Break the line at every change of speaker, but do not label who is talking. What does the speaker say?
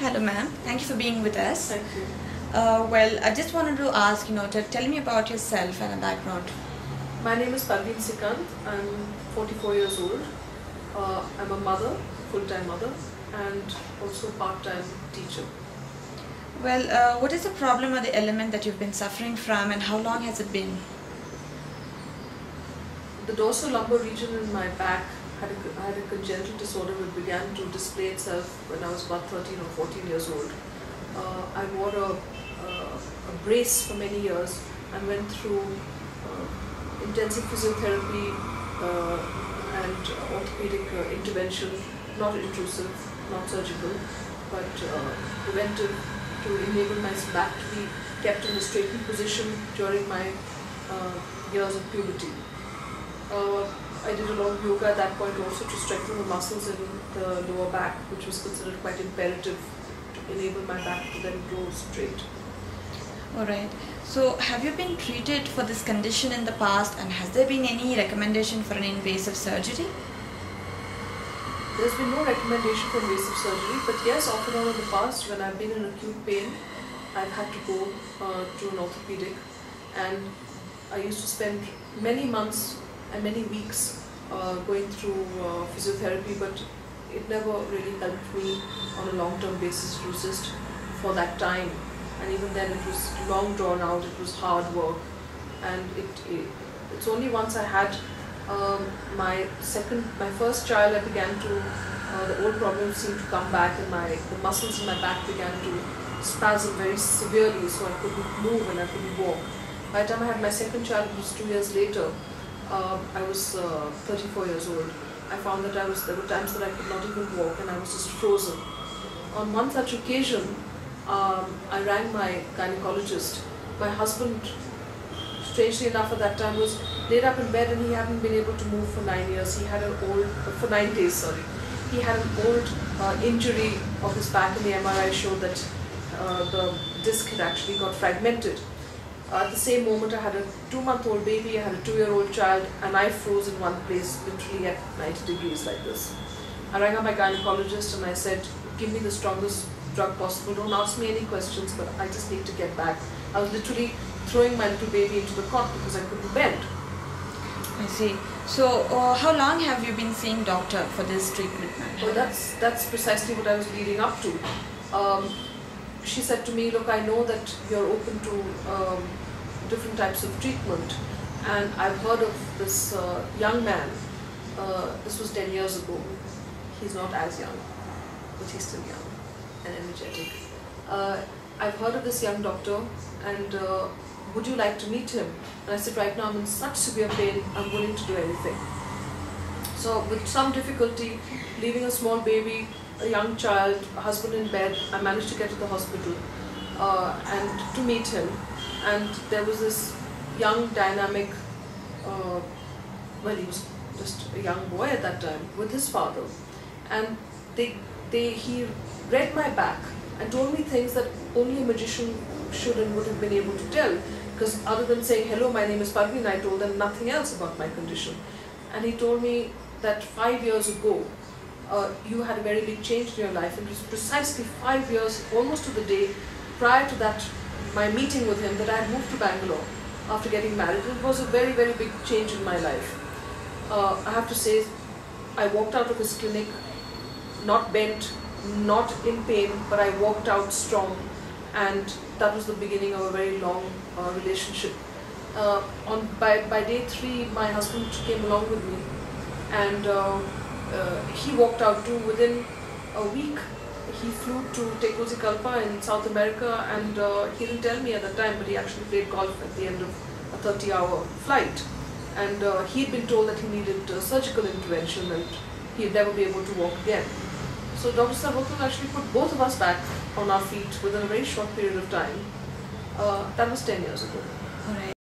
Hello ma'am, thank you for being with us.
Thank you.
Well, I just wanted to ask, to tell me about yourself and a background.
My name is Praveen Sikand. I'm 44 years old. I'm a mother, full-time mother, and also a part-time teacher.
Well, what is the problem or the ailment that you've been suffering from, and how long has it been?
The Dorso Lumbar Region in my back had a congenital disorder which began to display itself when I was about 13 or 14 years old. I wore a brace for many years and went through intensive physiotherapy and orthopedic intervention, not intrusive, not surgical, but preventive, to enable my back to be kept in a straightened position during my years of puberty. I did a lot of yoga at that point also to strengthen the muscles in the lower back, which was considered quite imperative to enable my back to then grow straight.
Alright, so have you been treated for this condition in the past, and has there been any recommendation for an invasive surgery?
There's been no recommendation for invasive surgery, but yes, off and on in the past, when I've been in acute pain, I've had to go to an orthopedic, and I used to spend many months and many weeks going through physiotherapy, but it never really helped me on a long-term basis. It was just for that time, and even then it was long drawn out, it was hard work, and it's only once I had my first child, I began to, the old problems seemed to come back, and the muscles in my back began to spasm very severely, so I couldn't move and I couldn't walk. By the time I had my second child, it was 2 years later, I was 34 years old. I found that there were times that I could not even walk and I was just frozen. On one such occasion, I rang my gynecologist. My husband, strangely enough at that time, was laid up in bed and he hadn't been able to move for 9 years. He had for 9 days, sorry. He had an old injury of his back, and the MRI showed that the disc had actually got fragmented. At the same moment, I had a 2-month-old baby, I had a 2-year-old child, and I froze in one place, literally at 90 degrees like this. I rang up my gynecologist and I said, give me the strongest drug possible, don't ask me any questions, but I just need to get back. I was literally throwing my little baby into the cot because I couldn't bend.
I see. So, how long have you been seeing doctor for this treatment, ma'am?
Well, that's precisely what I was leading up to. She said to me, look, I know that you're open to different types of treatment, and I've heard of this young man, this was 10 years ago. He's not as young, but he's still young and energetic. I've heard of this young doctor, and would you like to meet him? And I said, right now I'm in such severe pain, I'm willing to do anything. So with some difficulty, leaving a small baby, a young child, a husband in bed, I managed to get to the hospital and to meet him. And there was this young, dynamic, well, he was just a young boy at that time, with his father. And he read my back and told me things that only a magician should and would have been able to tell. Because other than saying, hello, my name is Praveen, I told them nothing else about my condition. And he told me that 5 years ago, you had a very big change in your life, and it was precisely 5 years, almost to the day, prior to that, my meeting with him, that I had moved to Bangalore after getting married. It was a very, very big change in my life. I have to say, I walked out of his clinic, not bent, not in pain, but I walked out strong, and that was the beginning of a very long relationship. By day 3, my husband came along with me, and he walked out too. Within a week, he flew to Tegucigalpa in South America, and he didn't tell me at the time, but he actually played golf at the end of a 30-hour flight. And he'd been told that he needed surgical intervention and he'd never be able to walk again. So Dr. Sarvotham actually put both of us back on our feet within a very short period of time. That was 10 years ago.
All right.